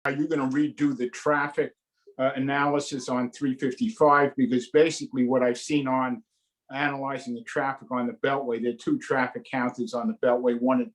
are you going to redo the traffic analysis on 355? Because basically what I've seen on analyzing the traffic on the Beltway, there are two traffic counters on the Beltway, one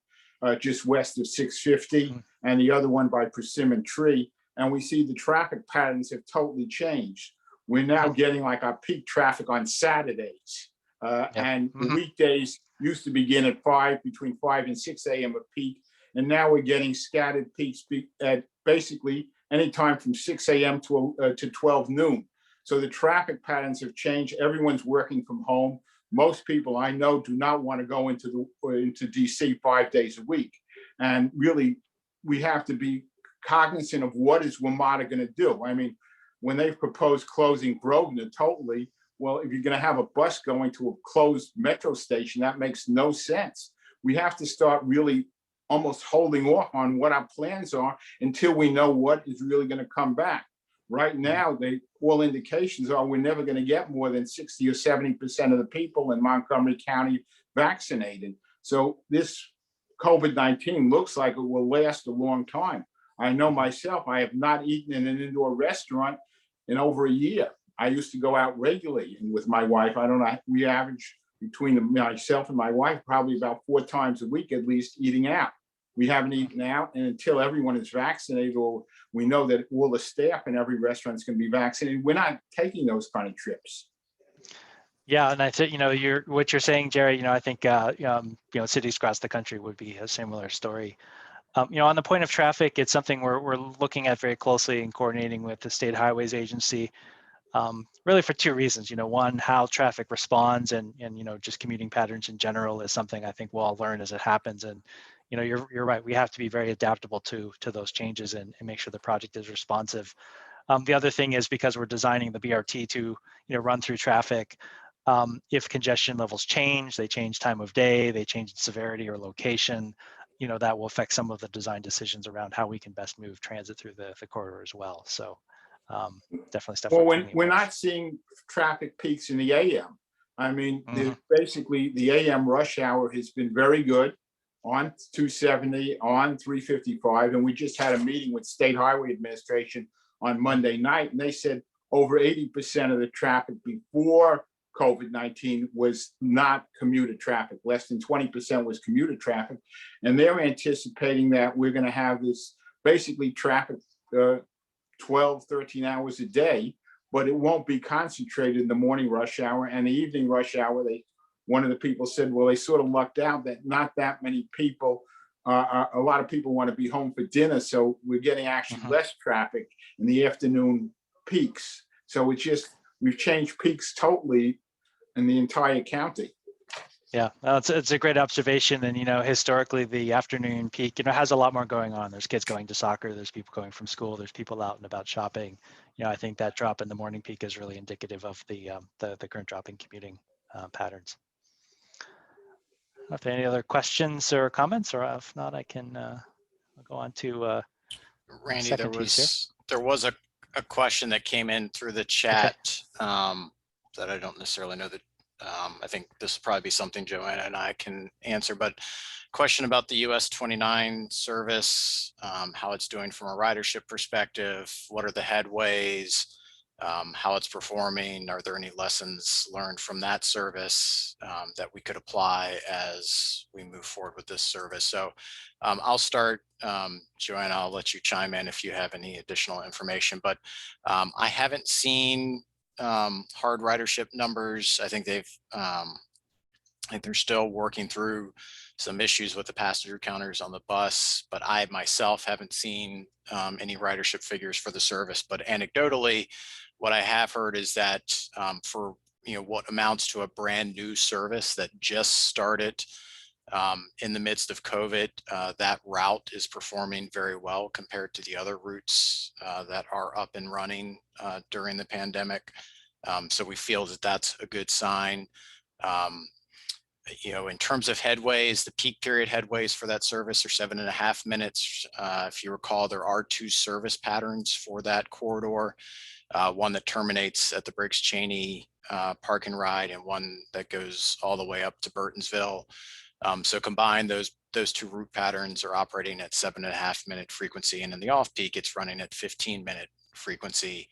just west of 650 and the other one by Persimmon Tree. And we see the traffic patterns have totally changed. We're now getting like our peak traffic on Saturdays. And the weekdays used to begin at between 5 and 6 a.m. a peak. And now we're getting scattered peaks at basically anytime from 6 a.m. to 12 noon. So the traffic patterns have changed. Everyone's working from home. Most people I know do not want to go into DC 5 days a week. And really, we have to be cognizant of what is WMATA going to do. I mean, when they've proposed closing Grosvenor totally, well, if you're going to have a bus going to a closed metro station, that makes no sense. We have to start really almost holding off on what our plans are until we know what is really going to come back. Right now, all indications are we're never going to get more than 60 or 70% of the people in Montgomery County vaccinated. So this COVID-19 looks like it will last a long time. I know myself, I have not eaten in an indoor restaurant in over a year. I used to go out regularly, and with my wife, I don't know, we average between myself and my wife probably about 4 times a week at least eating out. We haven't eaten out, and until everyone is vaccinated or we know that all the staff in every restaurant is going to be vaccinated, we're not taking those kind of trips. Yeah, and I think what you're saying, Jerry. I think cities across the country would be a similar story. On the point of traffic, it's something we're looking at very closely and coordinating with the State Highways Agency, really for 2 reasons. One, how traffic responds, and just commuting patterns in general is something I think we'll all learn as it happens. And you're right. We have to be very adaptable to those changes and make sure the project is responsive. The other thing is because we're designing the BRT to run through traffic. If congestion levels change, they change time of day, they change severity or location. That will affect some of the design decisions around how we can best move transit through the corridor as well. So definitely stuff. Well, we're not seeing traffic peaks in the AM. I mean, basically the AM rush hour has been very good on 270, on 355. And we just had a meeting with State Highway Administration on Monday night, and they said over 80% of the traffic before COVID-19 was not commuter traffic. Less than 20% was commuter traffic. And they're anticipating that we're going to have this basically traffic 12, 13 hours a day, but it won't be concentrated in the morning rush hour and the evening rush hour. One of the people said, well, they sort of lucked out that not that many people, a lot of people want to be home for dinner. So we're getting actually less traffic in the afternoon peaks. So we've changed peaks totally in the entire county. Yeah, it's a great observation. And, historically the afternoon peak, has a lot more going on. There's kids going to soccer, there's people going from school, there's people out and about shopping. I think that drop in the morning peak is really indicative of the current drop in commuting patterns. If there are any other questions or comments, or if not, I can go on to Randy. There was a question that came in through the chat that I don't necessarily know that. I think this will probably be something Joanna and I can answer, but question about the US 29 service, how it's doing from a ridership perspective, what are the headways, how it's performing, are there any lessons learned from that service that we could apply as we move forward with this service. So I'll start, Joanna, I'll let you chime in if you have any additional information, but I haven't seen hard ridership numbers. I think they're still working through some issues with the passenger counters on the bus, but I myself haven't seen any ridership figures for the service. But anecdotally, what I have heard is that for what amounts to a brand new service that just started in the midst of COVID, that route is performing very well compared to the other routes that are up and running during the pandemic. So we feel that that's a good sign. In terms of headways, the peak period headways for that service are 7.5 minutes. If you recall, there are 2 service patterns for that corridor, one that terminates at the Briggs-Cheney park and ride, and one that goes all the way up to Burtonsville. So combined, those two route patterns are operating at 7.5-minute frequency, and in the off-peak, it's running at 15-minute frequency.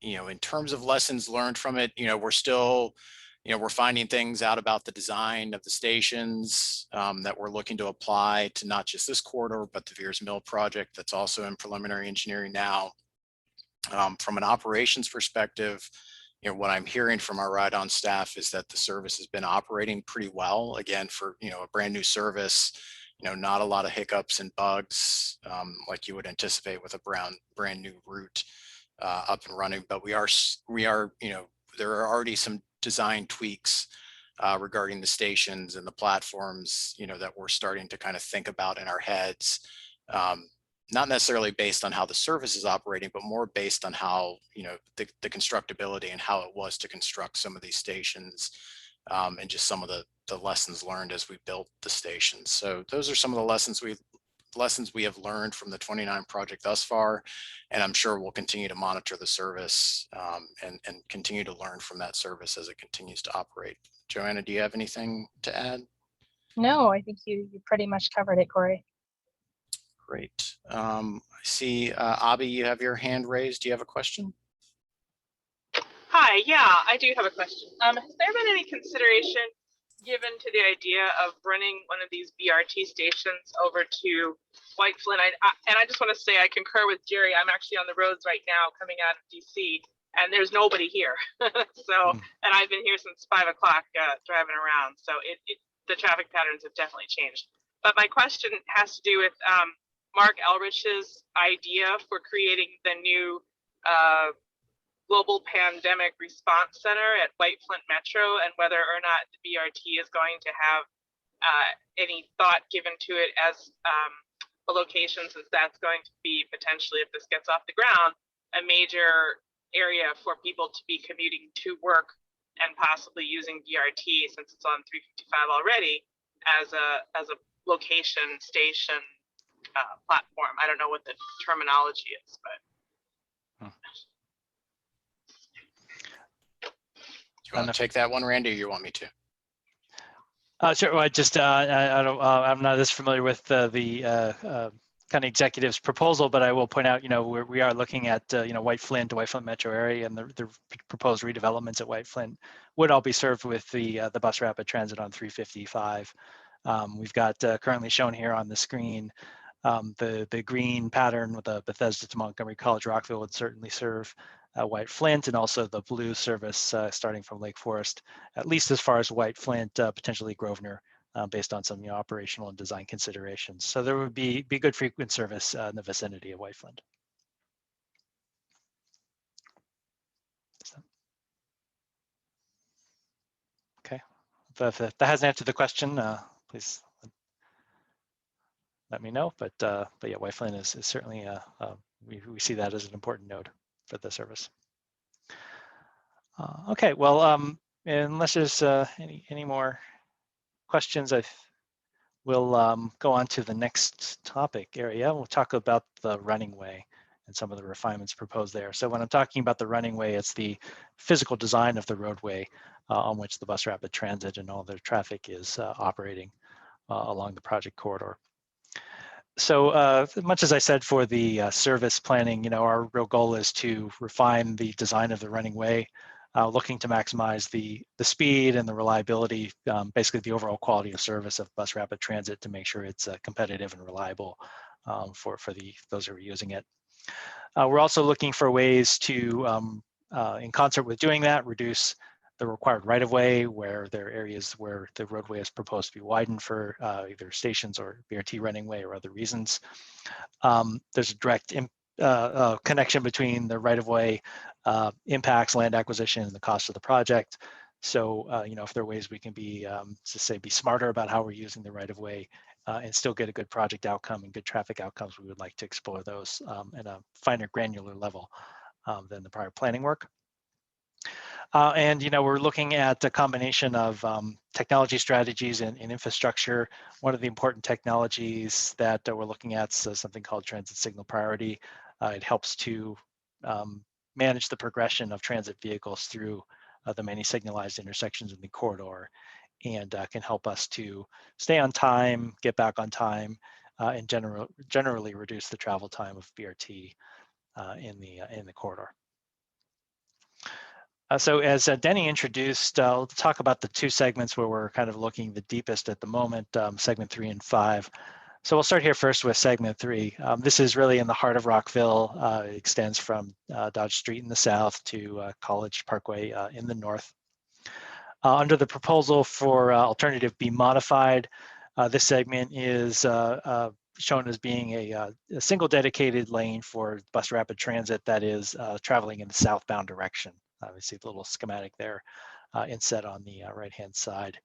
In terms of lessons learned from it, we're still, we're finding things out about the design of the stations that we're looking to apply to not just this corridor, but the Viirs Mill project that's also in preliminary engineering now. From an operations perspective, what I'm hearing from our ride-on staff is that the service has been operating pretty well. Again, for a brand new service, not a lot of hiccups and bugs like you would anticipate with a brand new route up and running. But we are, there are already some design tweaks regarding the stations and the platforms, that we're starting to kind of think about in our heads. Not necessarily based on how the service is operating, but more based on how, the constructability and how it was to construct some of these stations, and just some of the lessons learned as we built the stations. So those are some of the lessons we have learned from the 29 project thus far, and I'm sure we'll continue to monitor the service and continue to learn from that service as it continues to operate. Joanna, do you have anything to add? No, I think you pretty much covered it, Corey. Great. I see, Abby, you have your hand raised. Do you have a question? Hi, yeah, I do have a question. Has there been any consideration given to the idea of running one of these BRT stations over to White Flint? And I just want to say I concur with Jerry. I'm actually on the roads right now coming out of DC, and there's nobody here. And I've been here since 5 o'clock driving around. So the traffic patterns have definitely changed. But my question has to do with Mark Elrich's idea for creating the new Global Pandemic Response Center at White Flint Metro, and whether or not the BRT is going to have any thought given to it as a location, since that's going to be potentially, if this gets off the ground, a major area for people to be commuting to work and possibly using BRT, since it's on 355 already, as a location station platform. I don't know what the terminology is, but. Do you want to take that one, Randy, or you want me to? Sure. Well, I'm not as familiar with the county executive's proposal, but I will point out, we are looking at, White Flint Metro area, and the proposed redevelopments at White Flint would all be served with the bus rapid transit on 355. We've got currently shown here on the screen the green pattern with the Bethesda to Montgomery College Rockville would certainly serve White Flint, and also the blue service starting from Lake Forest, at least as far as White Flint, potentially Grosvenor, based on some operational and design considerations. So there would be good frequent service in the vicinity of White Flint. Okay, if that hasn't answered the question, please let me know. But yeah, White Flint is certainly we see that as an important node for the service. Okay, well, unless there's any more questions, I will go on to the next topic area. We'll talk about the running way and some of the refinements proposed there. So when I'm talking about the running way, it's the physical design of the roadway on which the bus rapid transit and all the traffic is operating along the project corridor. So much as I said for the service planning, our real goal is to refine the design of the running way, looking to maximize the speed and the reliability, basically the overall quality of service of bus rapid transit, to make sure it's competitive and reliable for those who are using it. We're also looking for ways to, in concert with doing that, reduce the required right-of-way where there are areas where the roadway is proposed to be widened for either stations or BRT running way or other reasons. There's a direct connection between the right-of-way impacts, land acquisition, and the cost of the project. So, if there are ways we can be smarter about how we're using the right-of-way and still get a good project outcome and good traffic outcomes, we would like to explore those at a finer granular level than the prior planning work. And we're looking at a combination of technology strategies and infrastructure. One of the important technologies that we're looking at is something called transit signal priority. It helps to manage the progression of transit vehicles through the many signalized intersections in the corridor. and can help us to stay on time, get back on time, and generally reduce the travel time of BRT in the corridor. So as Denny introduced, I'll talk about the two segments where we're kind of looking the deepest at the moment, segment 3 and 5. So we'll start here first with segment 3. This is really in the heart of Rockville. It extends from Dodge Street in the south to College Parkway in the north. Under the proposal for alternative B modified, this segment is shown as being a single dedicated lane for bus rapid transit that is traveling in the southbound direction. We see the little schematic there inset on the right-hand side.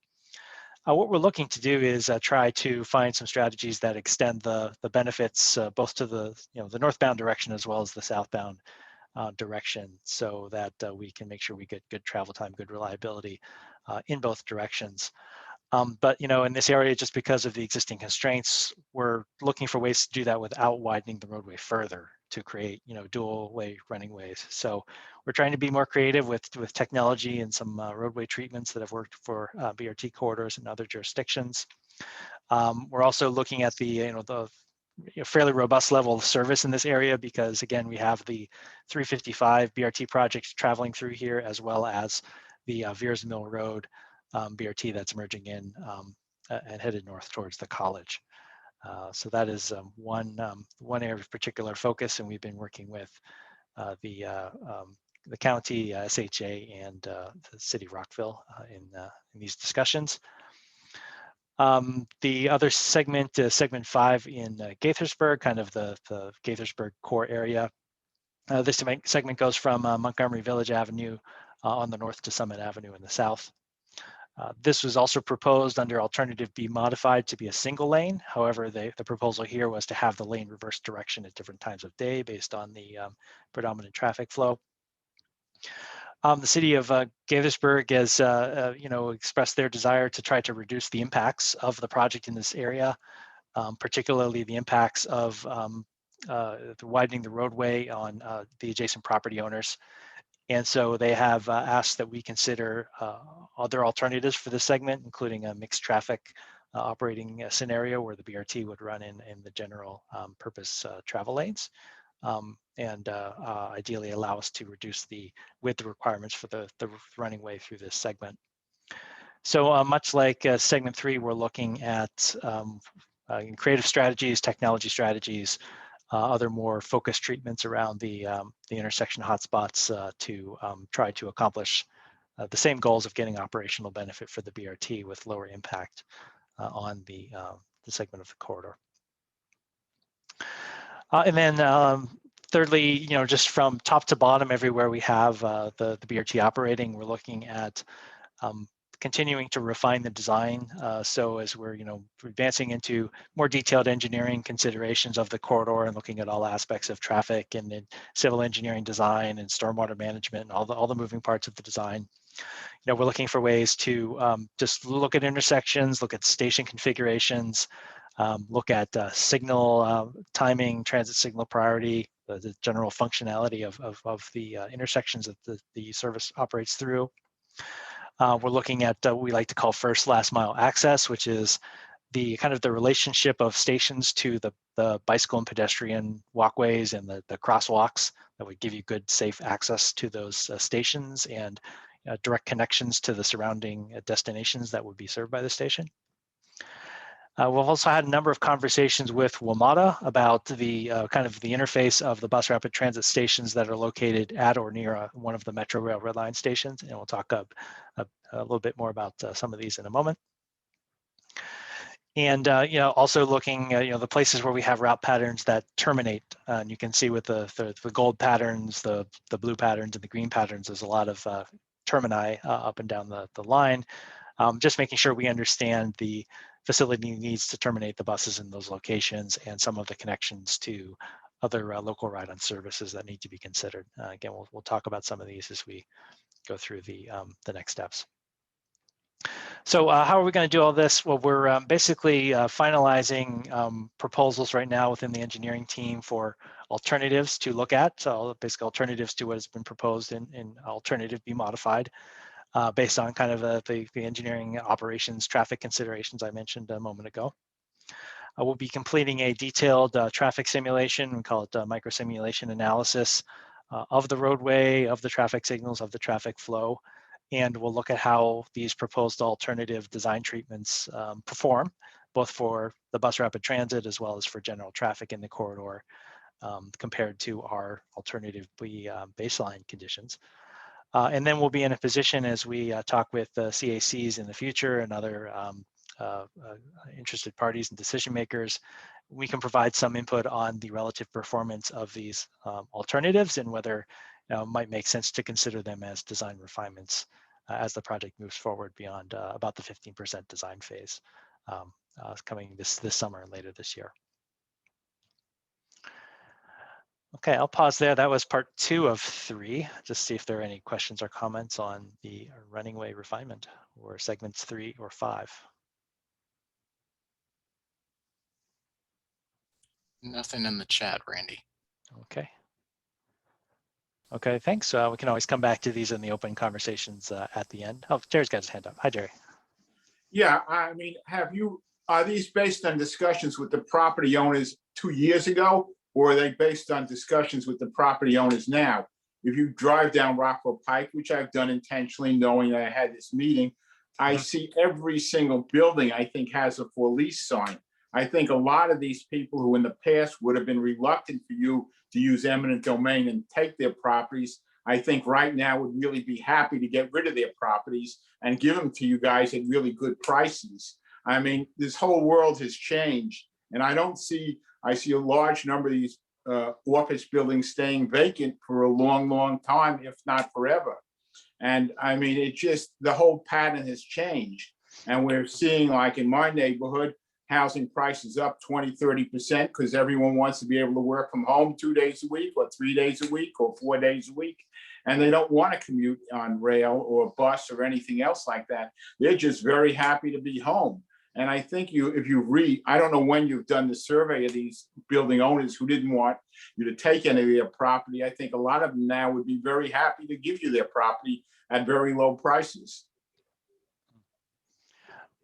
What we're looking to do is try to find some strategies that extend the benefits both to the the northbound direction as well as the southbound direction, so that we can make sure we get good travel time, good reliability in both directions. But in this area, just because of the existing constraints, we're looking for ways to do that without widening the roadway further to create dual way running ways. So we're trying to be more creative with technology and some roadway treatments that have worked for BRT corridors and other jurisdictions. We're also looking at the fairly robust level of service in this area, because again, we have the 355 BRT projects traveling through here, as well as the Viirs Mill Road BRT that's emerging in and headed north towards the college. So that is one area of particular focus, and we've been working with the county, SHA, and the city of Rockville in these discussions. The other segment, segment 5 in Gaithersburg, kind of the Gaithersburg core area. This segment goes from Montgomery Village Avenue on the north to Summit Avenue in the south. This was also proposed under alternative B modified to be a single lane. However, the proposal here was to have the lane reverse direction at different times of day based on the predominant traffic flow. The city of Gaithersburg has expressed their desire to try to reduce the impacts of the project in this area, particularly the impacts of widening the roadway on the adjacent property owners. And so they have asked that we consider other alternatives for this segment, including a mixed traffic operating scenario where the BRT would run in the general purpose travel lanes, and ideally allow us to reduce the width requirements for the running way through this segment. So much like segment 3, we're looking at creative strategies, technology strategies, other more focused treatments around the intersection hotspots to try to accomplish the same goals of getting operational benefit for the BRT with lower impact on the segment of the corridor. And then thirdly, just from top to bottom, everywhere we have the BRT operating, we're looking at continuing to refine the design. So as we're advancing into more detailed engineering considerations of the corridor and looking at all aspects of traffic and then civil engineering design and stormwater management and all the moving parts of the design, we're looking for ways to just look at intersections, look at station configurations, look at signal timing, transit signal priority, the general functionality of the intersections that the service operates through. We're looking at what we like to call first last mile access, which is the kind of the relationship of stations to the bicycle and pedestrian walkways and the crosswalks that would give you good, safe access to those stations and direct connections to the surrounding destinations that would be served by the station. We've also had a number of conversations with WMATA about the kind of the interface of the bus rapid transit stations that are located at or near one of the Metro Rail Red Line stations, and we'll talk a little bit more about some of these in a moment. And also looking the places where we have route patterns that terminate, and you can see with the gold patterns, the blue patterns, and the green patterns, there's a lot of termini up and down the line. Just making sure we understand the facility needs to terminate the buses in those locations and some of the connections to other local ride-on services that need to be considered. Again, we'll talk about some of these as we go through the next steps. So how are we going to do all this? Well, we're basically finalizing proposals right now within the engineering team for alternatives to look at. So basically alternatives to what has been proposed in alternative B modified. based on kind of the engineering operations traffic considerations I mentioned a moment ago. We'll be completing a detailed traffic simulation, we call it micro simulation analysis of the roadway, of the traffic signals, of the traffic flow, and we'll look at how these proposed alternative design treatments perform, both for the bus rapid transit as well as for general traffic in the corridor, compared to our alternatively baseline conditions. And then we'll be in a position as we talk with CACs in the future and other interested parties and decision makers, we can provide some input on the relative performance of these alternatives and whether it might make sense to consider them as design refinements as the project moves forward beyond about the 15% design phase coming this summer and later this year. Okay, I'll pause there. That was part 2 of 3. Just see if there are any questions or comments on the running way refinement or segments 3 or 5. Nothing in the chat, Randy. Okay. Okay, thanks. We can always come back to these in the open conversations at the end. Oh, Jerry's got his hand up. Hi, Jerry. Yeah, I mean, are these based on discussions with the property owners 2 years ago, or are they based on discussions with the property owners now? If you drive down Rockville Pike, which I've done intentionally knowing that I had this meeting, I see every single building, I think, has a for lease sign. I think a lot of these people who in the past would have been reluctant for you to use eminent domain and take their properties, I think right now would really be happy to get rid of their properties and give them to you guys at really good prices. I mean, this whole world has changed, and I see a large number of these office buildings staying vacant for a long, long time, if not forever. And I mean, the whole pattern has changed. And we're seeing, like in my neighborhood, housing prices up 20, 30% because everyone wants to be able to work from home 2 days a week or 3 days a week or 4 days a week. And they don't want to commute on rail or bus or anything else like that. They're just very happy to be home. And I think if you read, I don't know when you've done the survey of these building owners who didn't want you to take any of their property. I think a lot of them now would be very happy to give you their property at very low prices.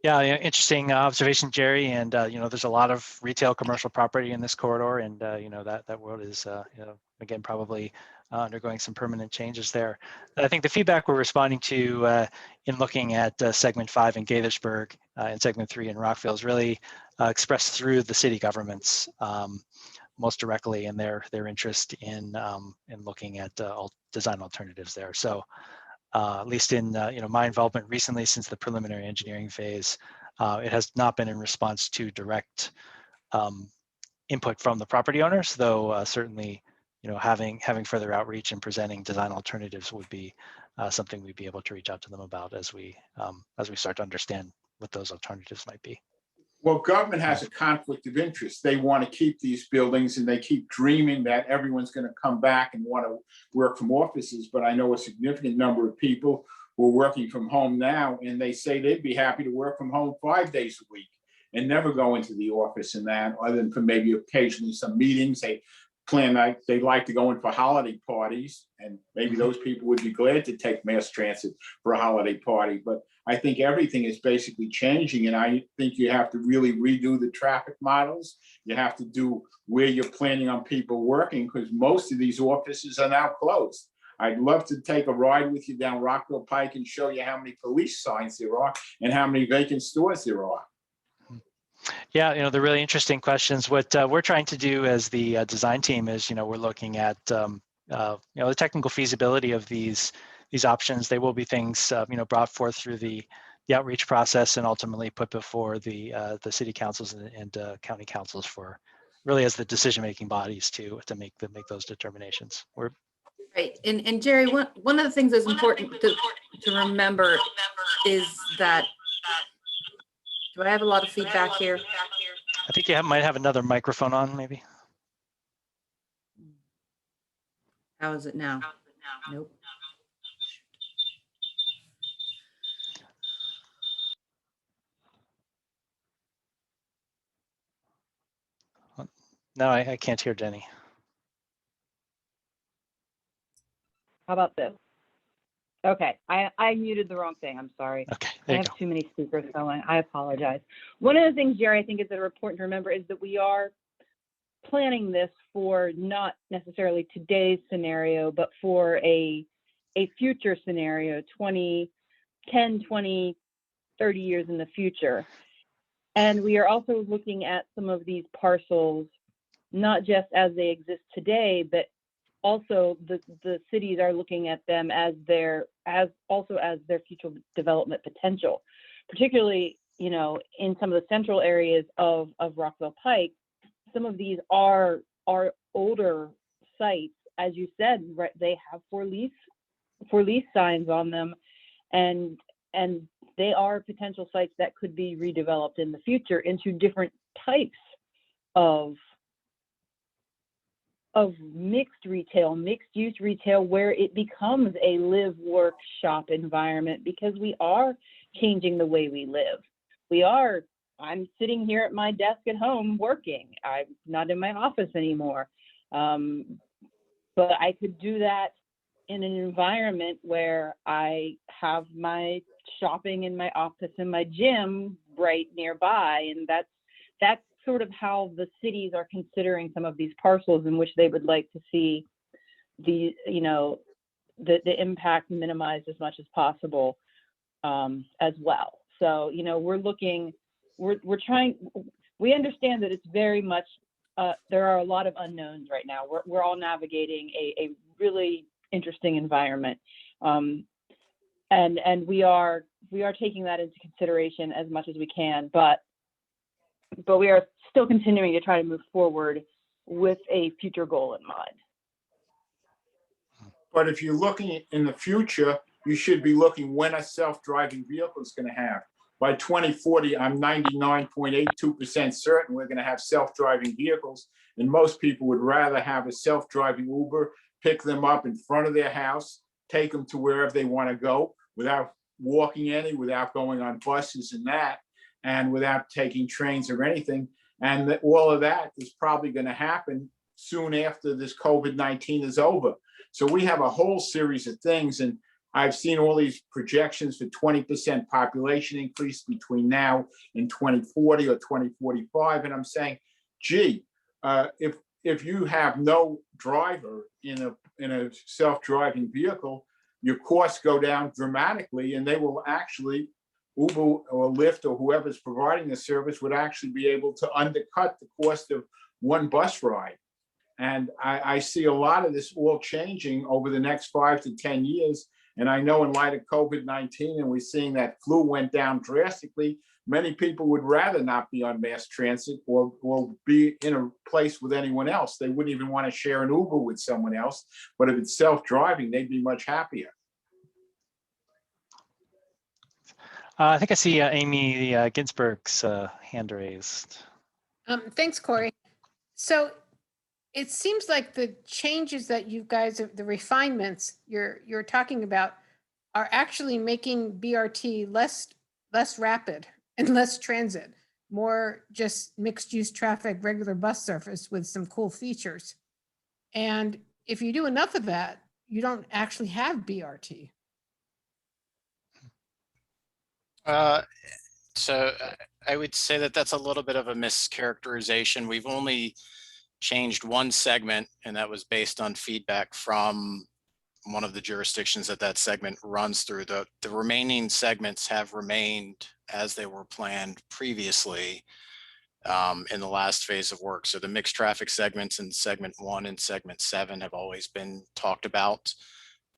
Yeah, interesting observation, Jerry. And there's a lot of retail commercial property in this corridor, and that world is again probably undergoing some permanent changes there. I think the feedback we're responding to in looking at segment 5 in Gaithersburg and segment 3 in Rockville is really expressed through the city governments most directly in their interest in looking at design alternatives there. So at least in my involvement recently since the preliminary engineering phase, it has not been in response to direct input from the property owners, though certainly having further outreach and presenting design alternatives would be something we'd be able to reach out to them about as we start to understand what those alternatives might be. Well, government has a conflict of interest. They want to keep these buildings and they keep dreaming that everyone's going to come back and want to work from offices. But I know a significant number of people who are working from home now, and they say they'd be happy to work from home 5 days a week and never go into the office and that, other than for maybe occasionally some meetings. They plan like they'd like to go in for holiday parties, and maybe those people would be glad to take mass transit for a holiday party. But I think everything is basically changing, and I think you have to really redo the traffic models. You have to do where you're planning on people working, because most of these offices are now closed. I'd love to take a ride with you down Rockville Pike and show you how many police signs there are and how many vacant stores there are. Yeah, they're really interesting questions. What we're trying to do as the design team is, we're looking at the technical feasibility of these options. They will be things brought forth through the outreach process and ultimately put before the city councils and county councils for really as the decision-making bodies to make those determinations. Right, and Jerry, one of the things that's important to remember is that. Do I have a lot of feedback here? I think you might have another microphone on, maybe. How is it now? Nope. No, I can't hear Jenny. How about this? Okay, I muted the wrong thing. I'm sorry. Okay, I there you have go. too many speakers going. I apologize. One of the things, Jerry, I think is that are important to remember is that we are planning this for not necessarily today's scenario, but for a future scenario, 10, 20, 30 years in the future. And we are also looking at some of these parcels, not just as they exist today, but also the cities are looking at them as their future development potential, particularly, you know, in some of the central areas of Rockville Pike. Some of these are older sites, as you said, right? They have for lease signs on them, and they are potential sites that could be redeveloped in the future into different types of mixed retail, mixed use retail, where it becomes a live, work, shop environment, because we are changing the way we live. I'm sitting here at my desk at home working. I'm not in my office anymore. But I could do that in an environment where I have my shopping in my office and my gym right nearby. And that's sort of how the cities are considering some of these parcels in which they would like to see the impact minimized as much as possible, as well. So, you know, we understand that it's very much, there are a lot of unknowns right now. We're all navigating a really interesting environment. And we are taking that into consideration as much as we can, but we are still continuing to try to move forward with a future goal in mind. But if you're looking in the future, you should be looking when a self-driving vehicle is going to have. By 2040, I'm 99.82% certain we're going to have self-driving vehicles. And most people would rather have a self-driving Uber, pick them up in front of their house, take them to wherever they want to go without walking without going on buses and without taking trains or anything. And all of that is probably going to happen soon after this COVID-19 is over. So we have a whole series of things. And I've seen all these projections for 20% population increase between now and 2040 or 2045. And I'm saying, gee, if you have no driver in a self-driving vehicle, your costs go down dramatically, and they will actually, Uber or Lyft or whoever's providing the service would actually be able to undercut the cost of one bus ride. And I see a lot of this all changing over the next 5 to 10 years. And I know in light of COVID-19, and we're seeing that flu went down drastically, many people would rather not be on mass transit or be in a place with anyone else. They wouldn't even want to share an Uber with someone else. But if it's self-driving, they'd be much happier. I think I see Amy Ginsberg's hand raised. Thanks, Corey. So it seems like the changes that you guys, the refinements you're talking about, are actually making BRT less rapid and less transit, more just mixed use traffic, regular bus service with some cool features. And if you do enough of that, you don't actually have BRT. So I would say that that's a little bit of a mischaracterization. We've only changed one segment, and that was based on feedback from one of the jurisdictions that segment runs through. The remaining segments have remained as they were planned previously in the last phase of work. So the mixed traffic segments in segment 1 and segment 7 have always been talked about.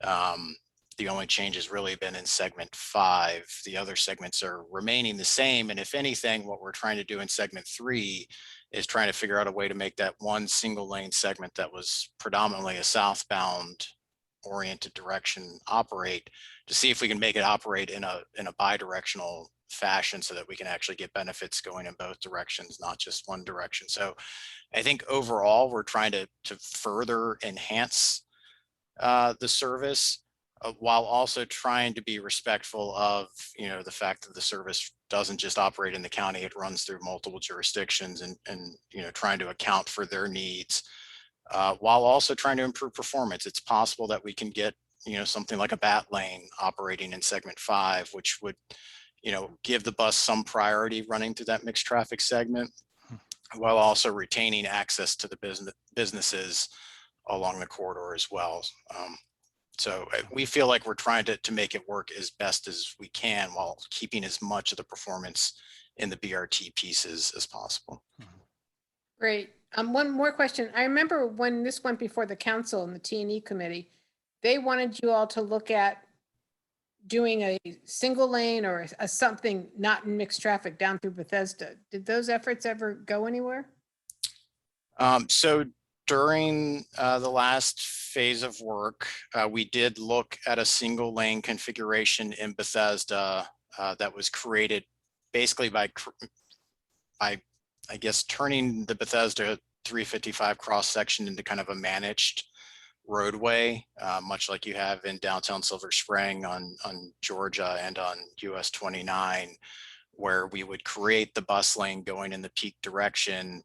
The only change has really been in segment 5. The other segments are remaining the same. And if anything, what we're trying to do in segment 3 is trying to figure out a way to make that one single lane segment that was predominantly a southbound oriented direction operate, to see if we can make it operate in a bidirectional fashion so that we can actually get benefits going in both directions, not just one direction. So I think overall, we're trying to further enhance the service, while also trying to be respectful of, the fact that the service doesn't just operate in the county, it runs through multiple jurisdictions, and trying to account for their needs, while also trying to improve performance. It's possible that we can get something like a bat lane operating in segment 5, which would, give the bus some priority running through that mixed traffic segment, while also retaining access to the businesses along the corridor as well. So we feel like we're trying to make it work as best as we can while keeping as much of the performance in the BRT pieces as possible. Great. One more question. I remember when this went before the council and the T&E committee, they wanted you all to look at doing a single lane or a something not in mixed traffic down through Bethesda. Did those efforts ever go anywhere? So during the last phase of work, we did look at a single lane configuration in Bethesda that was created basically by I guess turning the Bethesda 355 cross section into kind of a managed roadway, much like you have in downtown Silver Spring on Georgia and on US 29, where we would create the bus lane going in the peak direction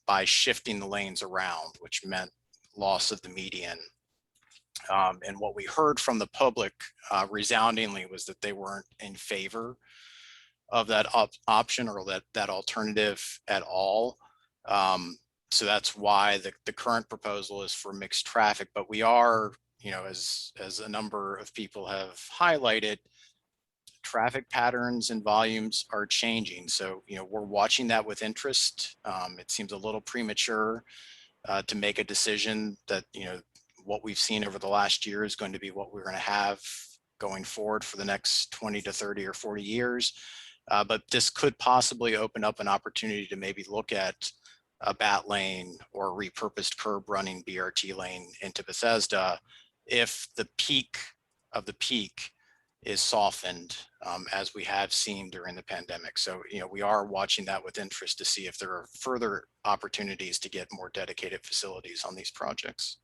by shifting the lanes around, which meant loss of the median. And what we heard from the public resoundingly was that they weren't in favor of that option or that alternative at all. So that's why the current proposal is for mixed traffic, but we are, as a number of people have highlighted, traffic patterns and volumes are changing. So, we're watching that with interest. It seems a little premature to make a decision that, what we've seen over the last year is going to be what we're going to have going forward for the next 20 to 30 or 40 years. But this could possibly open up an opportunity to maybe look at a bat lane or a repurposed curb running BRT lane into Bethesda if the peak of the peak is softened, as we have seen during the pandemic. So, we are watching that with interest to see if there are further opportunities to get more dedicated facilities on these projects.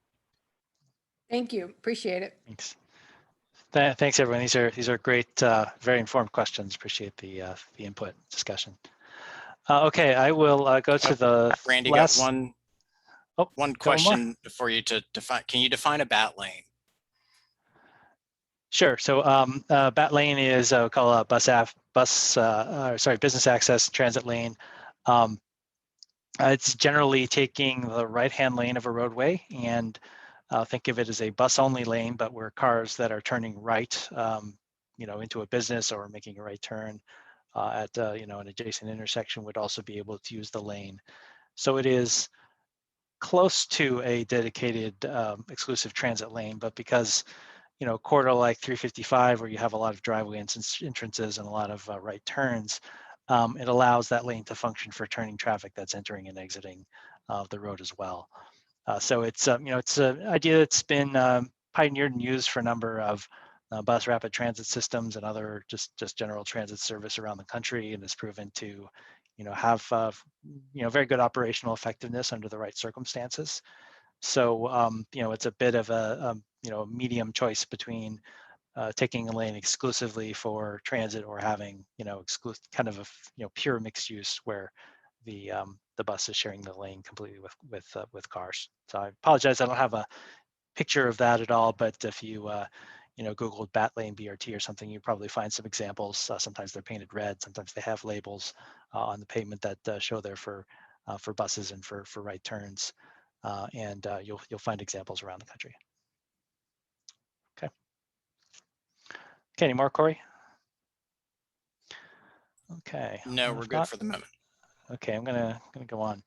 Thank you. Appreciate it. Thanks. Thanks, everyone. These are great, very informed questions. Appreciate the input discussion. Okay, I will go to the Randy, last... got one question for you to define. Can you define a bat lane? Sure. So bat lane is we call a business access transit lane. It's generally taking the right-hand lane of a roadway, and think of it as a bus-only lane, but where cars that are turning right, into a business or making a right turn at an adjacent intersection would also be able to use the lane. So it is close to a dedicated exclusive transit lane, but because corridor like 355, where you have a lot of driveway entrances and a lot of right turns, it allows that lane to function for turning traffic that's entering and exiting the road as well. So it's it's an idea that's been pioneered and used for a number of bus rapid transit systems and other just general transit service around the country, and has proven to have very good operational effectiveness under the right circumstances. So it's a bit of a medium choice between taking a lane exclusively for transit or having exclusive kind of a pure mixed use where the bus is sharing the lane completely with cars. So I apologize, I don't have a picture of that at all, but if you Googled bat lane BRT or something, you probably find some examples. Sometimes they're painted red, sometimes they have labels on the pavement that show there for buses and for right turns, and you'll find examples around the country. Okay. Okay, any more, Corey? Okay. No, we're good for the moment. Okay, I'm gonna go on.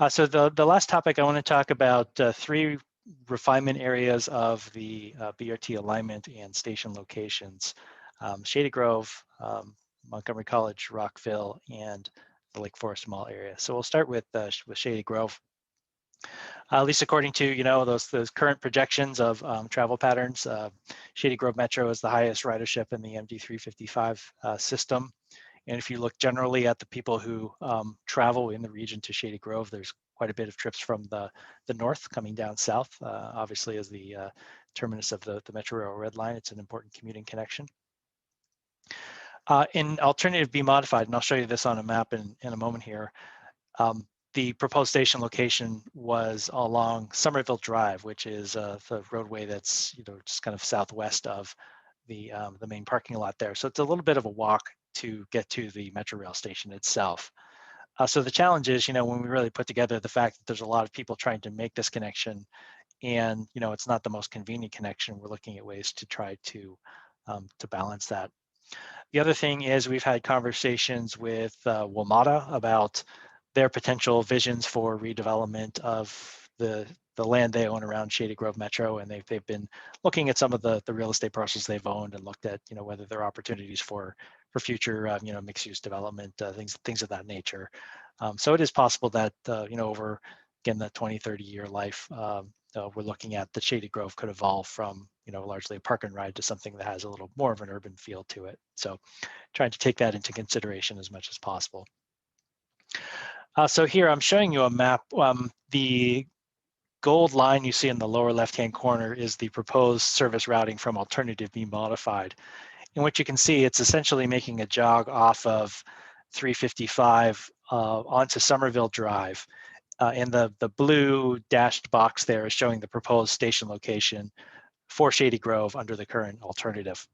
So the last topic I want to talk about, 3 refinement areas of the BRT alignment and station locations: Shady Grove, Montgomery College, Rockville, and the Lake Forest Mall area. So we'll start with Shady Grove. At least according to those current projections of travel patterns, Shady Grove Metro is the highest ridership in the MD355 system. And if you look generally at the people who travel in the region to Shady Grove, there's quite a bit of trips from the north coming down south. Obviously, as the terminus of the Metro Rail Red Line, it's an important commuting connection. In alternative B modified, and I'll show you this on a map in a moment here, the proposed station location was along Somerville Drive, which is the roadway that's just kind of southwest of the main parking lot there. So it's a little bit of a walk to get to the Metro Rail station itself. So the challenge is, when we really put together the fact that there's a lot of people trying to make this connection, and it's not the most convenient connection, we're looking at ways to try to balance that. The other thing is we've had conversations with WMATA about their potential visions for redevelopment of the land they own around Shady Grove Metro, and they've been looking at some of the real estate parcels they've owned and looked at whether there are opportunities for future mixed use development, things of that nature. So it is possible that over again the 20-30 year life, we're looking at that Shady Grove could evolve from largely a park and ride to something that has a little more of an urban feel to it. So trying to take that into consideration as much as possible. So here I'm showing you a map. The gold line you see in the lower left-hand corner is the proposed service routing from Alternative B Modified. And what you can see, it's essentially making a jog off of 355 onto Somerville Drive. And the blue dashed box there is showing the proposed station location for Shady Grove under the current alternative.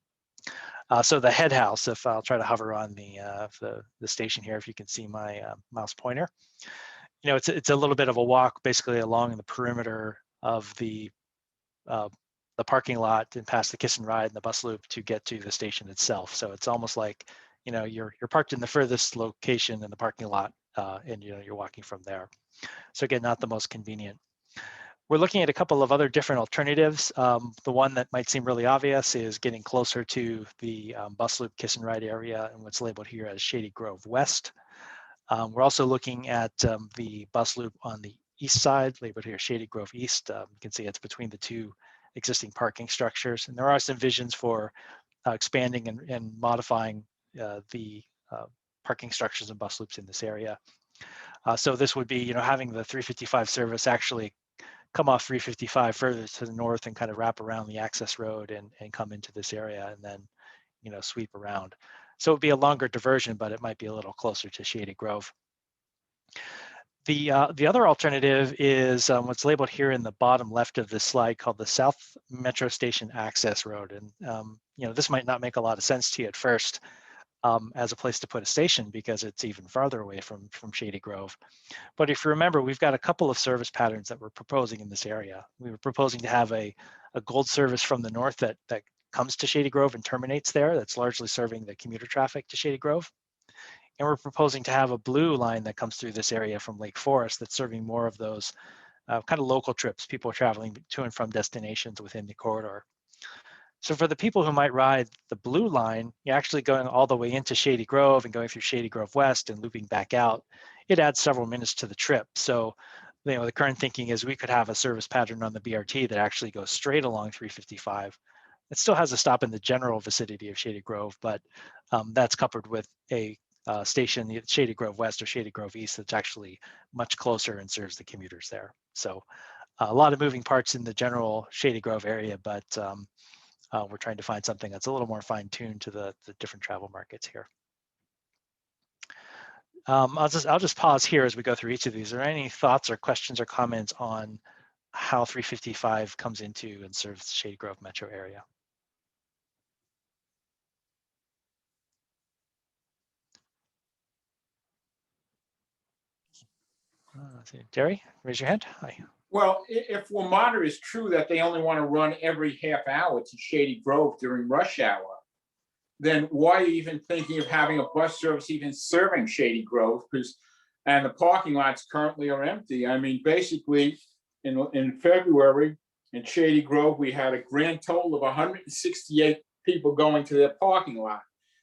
So the head house, if I'll try to hover on the station here, if you can see my mouse pointer, it's a little bit of a walk basically along the perimeter of the parking lot and past the Kiss and Ride and the bus loop to get to the station itself. So it's almost like you're parked in the furthest location in the parking lot, and you're walking from there. So again, not the most convenient. We're looking at a couple of other different alternatives. The one that might seem really obvious is getting closer to the bus loop Kiss and Ride area and what's labeled here as Shady Grove West. We're also looking at the bus loop on the east side, labeled here Shady Grove East. You can see it's between the two existing parking structures. And there are some visions for expanding and modifying the parking structures and bus loops in this area. So this would be, having the 355 service actually come off 355 further to the north and kind of wrap around the access road and come into this area and then, sweep around. So it would be a longer diversion, but it might be a little closer to Shady Grove. The other alternative is what's labeled here in the bottom left of this slide called the South Metro Station Access Road. And, this might not make a lot of sense to you at first as a place to put a station because it's even farther away from Shady Grove. But if you remember, we've got a couple of service patterns that we're proposing in this area. We were proposing to have a gold service from the north that comes to Shady Grove and terminates there. That's largely serving the commuter traffic to Shady Grove. And we're proposing to have a blue line that comes through this area from Lake Forest that's serving more of those kind of local trips, people traveling to and from destinations within the corridor. So for the people who might ride the blue line, you're actually going all the way into Shady Grove and going through Shady Grove West and looping back out. It adds several minutes to the trip. So, the current thinking is we could have a service pattern on the BRT that actually goes straight along 355. It still has a stop in the general vicinity of Shady Grove, but that's coupled with a station, Shady Grove West or Shady Grove East, that's actually much closer and serves the commuters there. So a lot of moving parts in the general Shady Grove area, but we're trying to find something that's a little more fine-tuned to the different travel markets here. I'll just pause here as we go through each of these. Are there any thoughts or questions or comments on how 355 comes into and serves the Shady Grove metro area? Jerry, raise your hand. Hi. Well, if WMATA is true that they only want to run every half hour to Shady Grove during rush hour, then why are you even thinking of having a bus service even serving Shady Grove? And the parking lots currently are empty. I mean, basically, in February in Shady Grove, we had a grand total of 168 people going to their parking lot.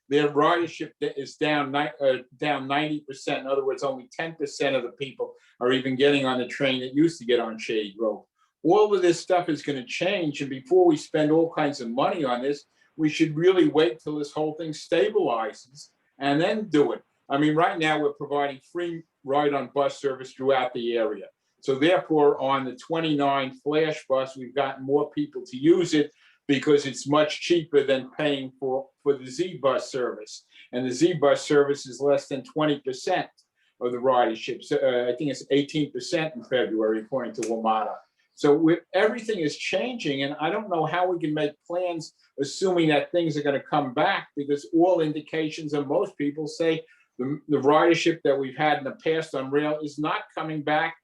Their ridership is down 90%. In other words, only 10% of the people are even getting on the train that used to get on Shady Grove. All of this stuff is going to change. And before we spend all kinds of money on this, we should really wait till this whole thing stabilizes and then do it. I mean, right now we're providing free ride on bus service throughout the area. So therefore, on the 29 Flash bus, we've gotten more people to use it because it's much cheaper than paying for the Z bus service. And the Z bus service is less than 20%. of the ridership. So, I think it's 18% in February, according to WMATA. So everything is changing, and I don't know how we can make plans assuming that things are going to come back, because all indications of most people say the ridership that we've had in the past on rail is not coming back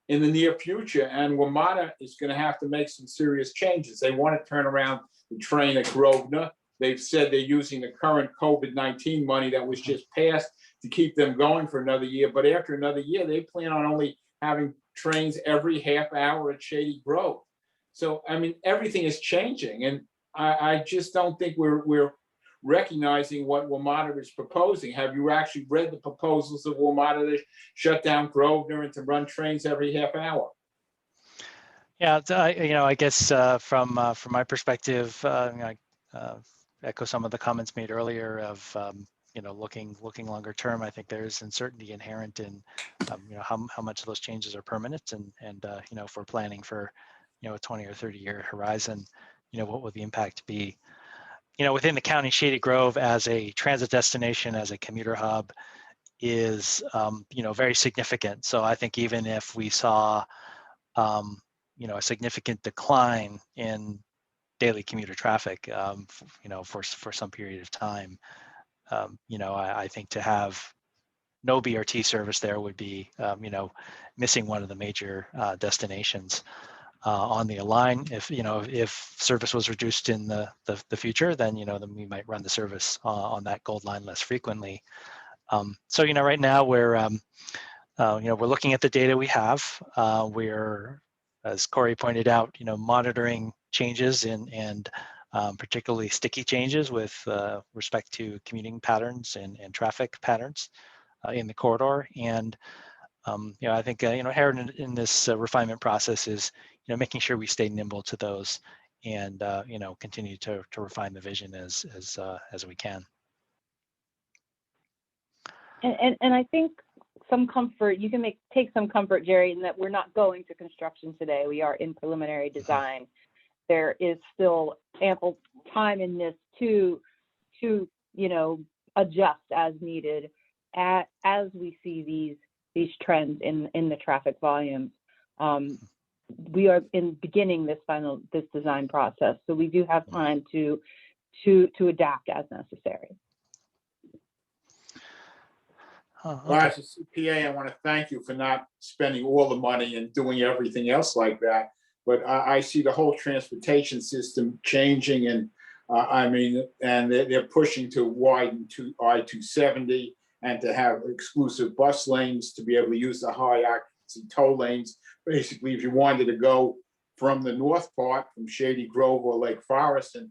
in the near future, and WMATA is going to have to make some serious changes. They want to turn around the train at Grosvenor. They've said they're using the current COVID-19 money that was just passed to keep them going for another year, but after another year, they plan on only having trains every half hour at Shady Grove. So, I mean, everything is changing, and I just don't think we're recognizing what WMATA is proposing. Have you actually read the proposals of WMATA to shut down Grosvenor and to run trains every half hour? Yeah, I guess from my perspective, I echo some of the comments made earlier of looking longer term. I think there's uncertainty inherent in how much of those changes are permanent, and if we're planning for a 20 or 30 year horizon, what will the impact be? Within the county, Shady Grove as a transit destination, as a commuter hub, is very significant. So I think even if we saw a significant decline in daily commuter traffic, for some period of time, I think to have no BRT service there would be, missing one of the major destinations on the line. If service was reduced in the future, then then we might run the service on that gold line less frequently. So right now we're looking at the data we have. We're, as Corey pointed out, monitoring changes and particularly sticky changes with respect to commuting patterns and traffic patterns in the corridor. And I think inherent in this refinement process is making sure we stay nimble to those, and continue to refine the vision as we can. And I think some comfort, you can take some comfort, Jerry, in that we're not going to construction today. We are in preliminary design. There is still ample time in this to adjust as needed as we see these trends in the traffic volumes. We are beginning this design process, so we do have time to adapt as necessary. Well, as a CPA, I want to thank you for not spending all the money and doing everything else like that. But I see the whole transportation system changing, and and they're pushing to widen to I-270 and to have exclusive bus lanes to be able to use the high occupancy toll lanes. Basically, if you wanted to go from the north part, from Shady Grove or Lake Forest, and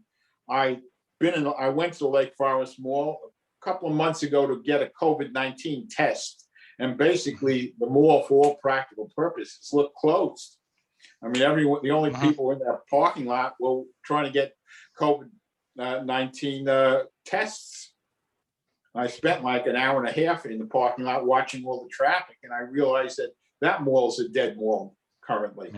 I went to the Lake Forest Mall a couple of months ago to get a COVID-19 test, and basically the mall, for all practical purposes, looked closed. I mean, the only people in that parking lot were trying to get COVID-19 tests. I spent like an hour and a half in the parking lot watching all the traffic, and I realized that mall is a dead mall currently.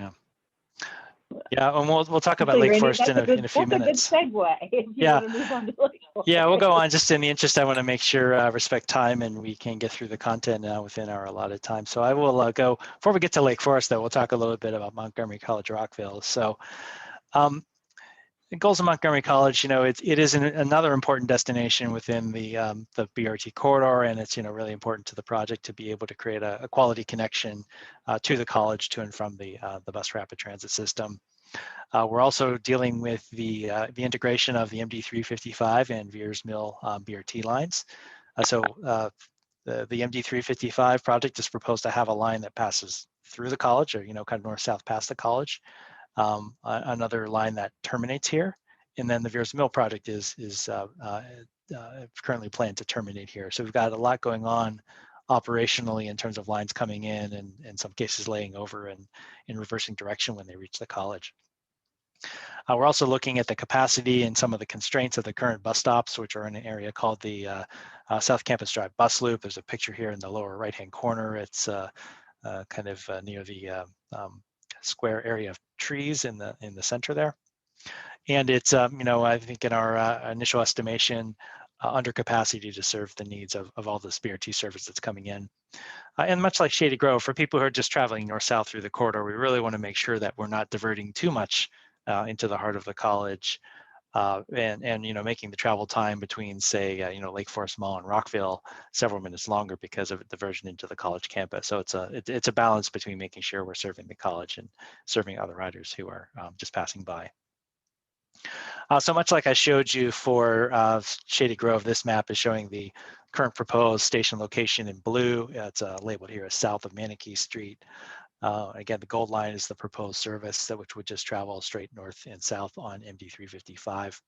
Yeah, and we'll talk about Lake Forest in a few minutes. That's a good segue. If you want to move on to Lake Forest. Yeah, we'll go on. Just in the interest, I want to make sure respect time and we can get through the content within our allotted time. So I will go, before we get to Lake Forest, though, we'll talk a little bit about Montgomery College Rockville. So the goals of Montgomery College, it is another important destination within the BRT corridor, and it's really important to the project to be able to create a quality connection to the college, to and from the bus rapid transit system. We're also dealing with the integration of the MD 355 and Viirs Mill BRT lines. So the MD 355 project is proposed to have a line that passes through the college, or kind of north-south past the college. Another line that terminates here, and then the Viirs Mill project is currently planned to terminate here. So we've got a lot going on operationally in terms of lines coming in, and in some cases laying over and in reversing direction when they reach the college. We're also looking at the capacity and some of the constraints of the current bus stops, which are in an area called the South Campus Drive bus loop. There's a picture here in the lower right-hand corner. It's kind of near the square area of trees in the center there. And it's, I think in our initial estimation, under capacity to serve the needs of all this BRT service that's coming in. And much like Shady Grove, for people who are just traveling north-south through the corridor, we really want to make sure that we're not diverting too much into the heart of the college, and you know, making the travel time between, say, you know, Lake Forest Mall and Rockville several minutes longer because of a diversion into the college campus. So it's a balance between making sure we're serving the college and serving other riders who are just passing by. So much like I showed you for Shady Grove, this map is showing the current proposed station location in blue. It's labeled here as south of Manakee Street. Again, the gold line is the proposed service which would just travel straight north and south on MD 355.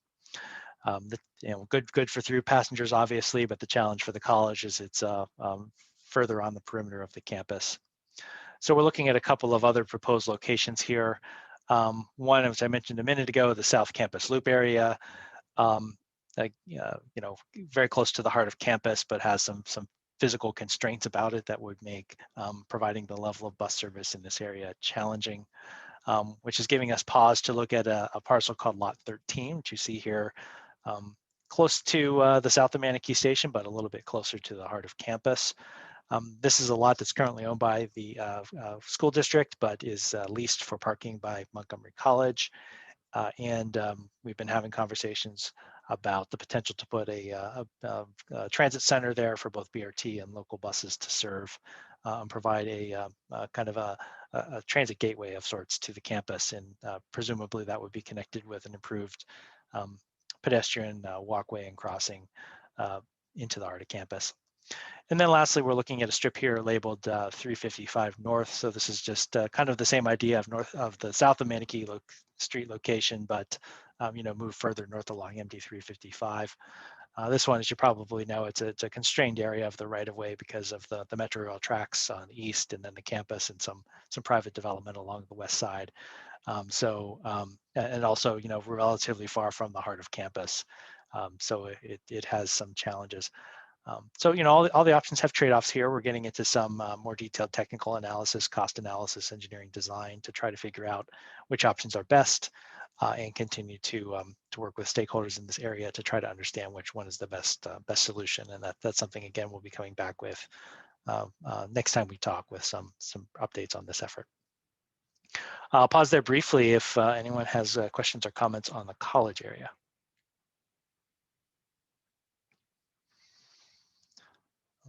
You know, good for through passengers, obviously, but the challenge for the college is it's further on the perimeter of the campus. So we're looking at a couple of other proposed locations here. One, as I mentioned a minute ago, the South Campus Loop area, you know, very close to the heart of campus, but has some physical constraints about it that would make providing the level of bus service in this area challenging, which is giving us pause to look at a parcel called Lot 13, which you see here, close to the south of Manakee Station, but a little bit closer to the heart of campus. This is a lot that's currently owned by the school district, but is leased for parking by Montgomery College. And we've been having conversations about the potential to put a transit center there for both BRT and local buses to serve and provide a kind of a transit gateway of sorts to the campus. And presumably that would be connected with an improved pedestrian walkway and crossing into the heart of campus. And then lastly, we're looking at a strip here labeled 355 North. So this is just kind of the same idea of north of the south of Manakee Street location, but you know, move further north along MD 355. This one, as you probably know, it's a constrained area of the right of way because of the metro rail tracks on the east, and then the campus and some private development along the west side. And also, you know, we're relatively far from the heart of campus. So it has some challenges. So, you know, all the options have trade-offs here. We're getting into some more detailed technical analysis, cost analysis, engineering design to try to figure out which options are best, and continue to work with stakeholders in this area to try to understand which one is the best solution. And that's something, again, we'll be coming back with next time we talk with some updates on this effort. I'll pause there briefly if anyone has questions or comments on the college area.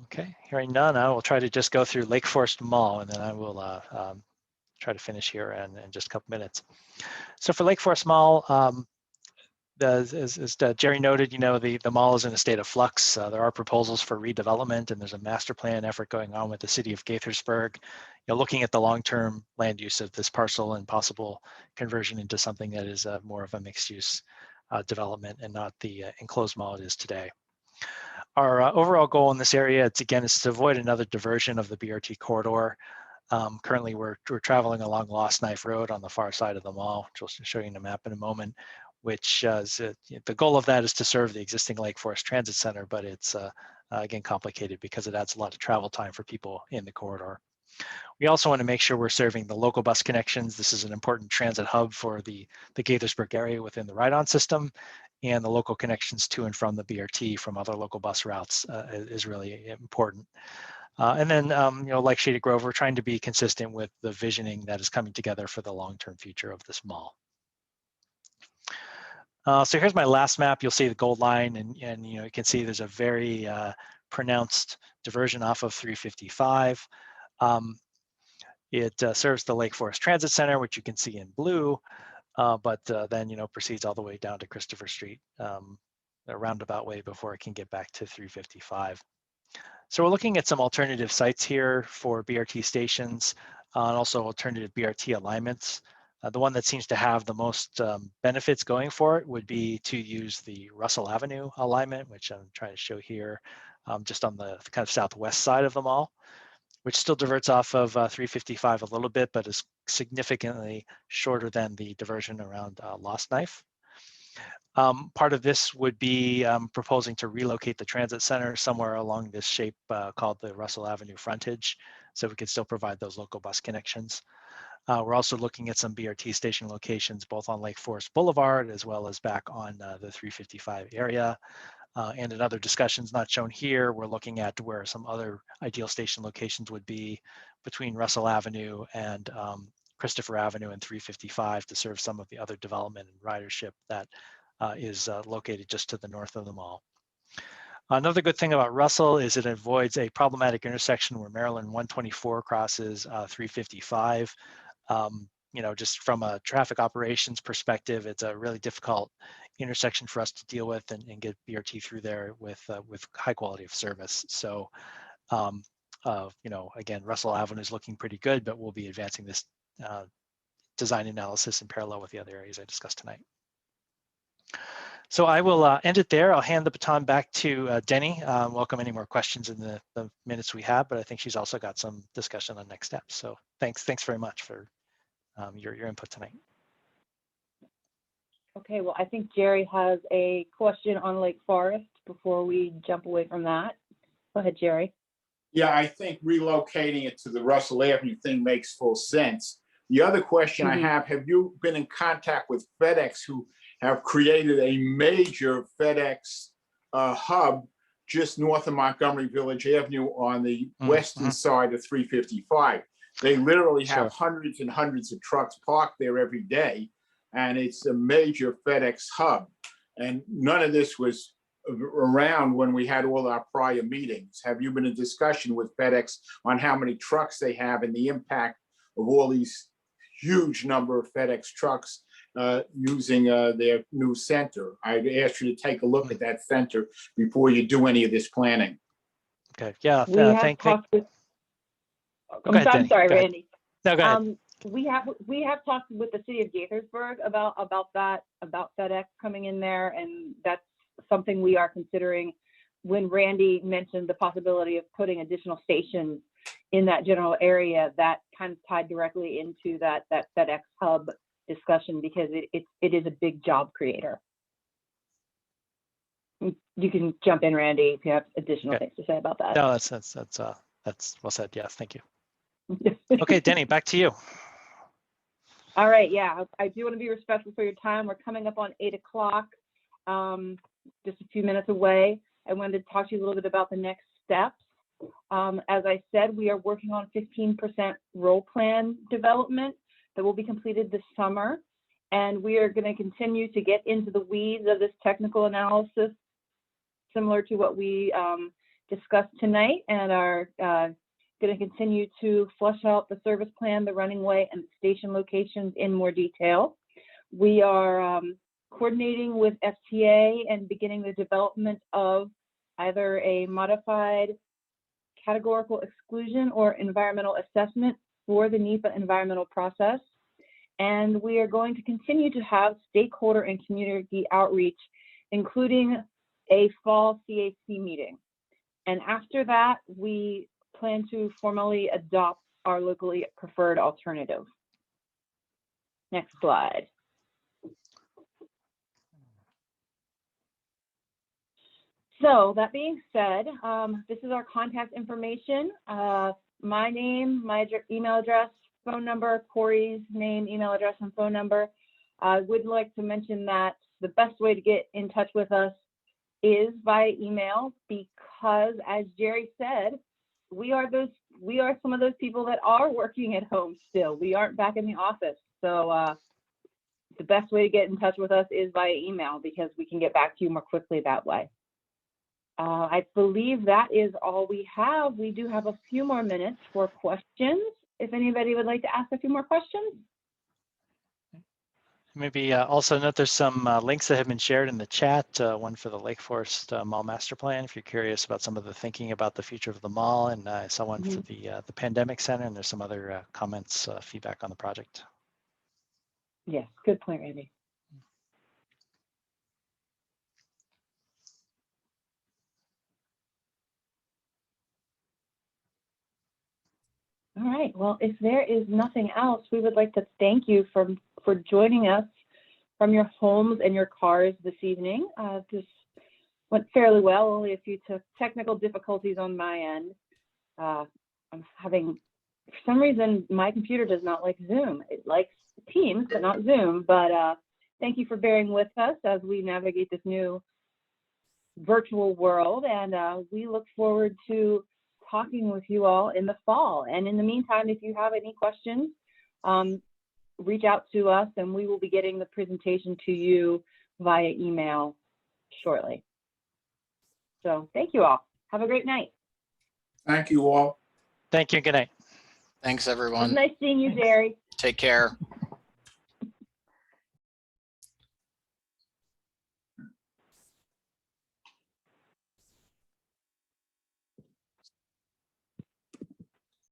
Okay, hearing none, I will try to just go through Lake Forest Mall, and then I will try to finish here in just a couple minutes. So for Lake Forest Mall, as Jerry noted, you know, the mall is in a state of flux. There are proposals for redevelopment, and there's a master plan effort going on with the city of Gaithersburg, you know, looking at the long-term land use of this parcel and possible conversion into something that is more of a mixed-use development and not the enclosed mall it is today. Our overall goal in this area, is to avoid another diversion of the BRT corridor. Currently, we're traveling along Lost Knife Road on the far side of the mall, which I'll show you in a map in a moment, which the goal of that is to serve the existing Lake Forest Transit Center, but it's again complicated because it adds a lot of travel time for people in the corridor. We also want to make sure we're serving the local bus connections. This is an important transit hub for the Gaithersburg area within the ride-on system, and the local connections to and from the BRT from other local bus routes is really important. And then, you know, like Shady Grove, we're trying to be consistent with the visioning that is coming together for the long-term future of this mall. So here's my last map. You'll see the gold line, and you know, you can see there's a very pronounced diversion off of 355. It serves the Lake Forest Transit Center, which you can see in blue, but then, you know, proceeds all the way down to Christopher Street, a roundabout way before it can get back to 355. So we're looking at some alternative sites here for BRT stations and also alternative BRT alignments. The one that seems to have the most benefits going for it would be to use the Russell Avenue alignment, which I'm trying to show here, just on the kind of southwest side of the mall, which still diverts off of 355 a little bit, but is significantly shorter than the diversion around Lost Knife. Part of this would be proposing to relocate the transit center somewhere along this shape called the Russell Avenue frontage, so we could still provide those local bus connections. We're also looking at some BRT station locations, both on Lake Forest Boulevard, as well as back on the 355 area. And in other discussions not shown here, we're looking at where some other ideal station locations would be between Russell Avenue and Christopher Avenue and 355 to serve some of the other development and ridership that is located just to the north of the mall. Another good thing about Russell is it avoids a problematic intersection where Maryland 124 crosses 355. You know, just from a traffic operations perspective, it's a really difficult intersection for us to deal with and get BRT through there with high quality of service. So, you know, again, Russell Avenue is looking pretty good, but we'll be advancing this design analysis in parallel with the other areas I discussed tonight. So I will end it there. I'll hand the baton back to Denny. Welcome any more questions in the minutes we have, but I think she's also got some discussion on next steps. So thanks very much for your input tonight. Okay, well, I think Jerry has a question on Lake Forest before we jump away from that. Go ahead, Jerry. Yeah, I think relocating it to the Russell Avenue thing makes full sense. The other question I have you been in contact with FedEx, who have created a major FedEx hub just north of Montgomery Village Avenue on the western side of 355? They literally have hundreds and hundreds of trucks parked there every day, and it's a major FedEx hub. And none of this was around when we had all our prior meetings. Have you been in discussion with FedEx on how many trucks they have and the impact of all these huge number of FedEx trucks using their new center? I'd ask you to take a look at that center before you do any of this planning. Okay, yeah. We have talked with, I'm sorry, Randy. No, go ahead. We have talked with the city of Gaithersburg about FedEx coming in there, and that's something we are considering. When Randy mentioned the possibility of putting additional stations in that general area, that kind of tied directly into that FedEx hub discussion, because it is a big job creator. You can jump in, Randy, if you have additional things to say about that. No, that's well said. Yes, thank you. Okay, Denny, back to you. All right, yeah, I do want to be respectful for your time. We're coming up on 8 o'clock, just a few minutes away. I wanted to talk to you a little bit about the next steps. As I said, we are working on 15% role plan development that will be completed this summer. And we are going to continue to get into the weeds of this technical analysis, similar to what we discussed tonight, and are going to continue to flesh out the service plan, the running way, and the station locations in more detail. We are coordinating with FTA and beginning the development of either a modified categorical exclusion or environmental assessment for the NEPA environmental process. And we are going to continue to have stakeholder and community outreach, including a fall CAC meeting. And after that, we plan to formally adopt our locally preferred alternative. Next slide. So that being said, this is our contact information. My name, my email address, phone number, Corey's name, email address, and phone number. I would like to mention that the best way to get in touch with us is via email, because as Jerry said, we are some of those people that are working at home still. We aren't back in the office. So the best way to get in touch with us is via email, because we can get back to you more quickly that way. I believe that is all we have. We do have a few more minutes for questions. If anybody would like to ask a few more questions. Maybe also note there's some links that have been shared in the chat. One for the Lake Forest Mall Master Plan, if you're curious about some of the thinking about the future of the mall, and I saw one for the Pandemic Center, and there's some other comments, feedback on the project. Yes, good point, Randy. All right, well, if there is nothing else, we would like to thank you for joining us from your homes and your cars this evening. This went fairly well, only a few technical difficulties on my end. I'm having, for some reason, my computer does not like Zoom. It likes Teams, but not Zoom. But thank you for bearing with us as we navigate this new virtual world. And we look forward to talking with you all in the fall. And in the meantime, if you have any questions, reach out to us and we will be getting the presentation to you via email shortly. So thank you all. Have a great night. Thank you all. Thank you. Good night. Thanks, It was everyone. nice seeing you, Jerry. Take care.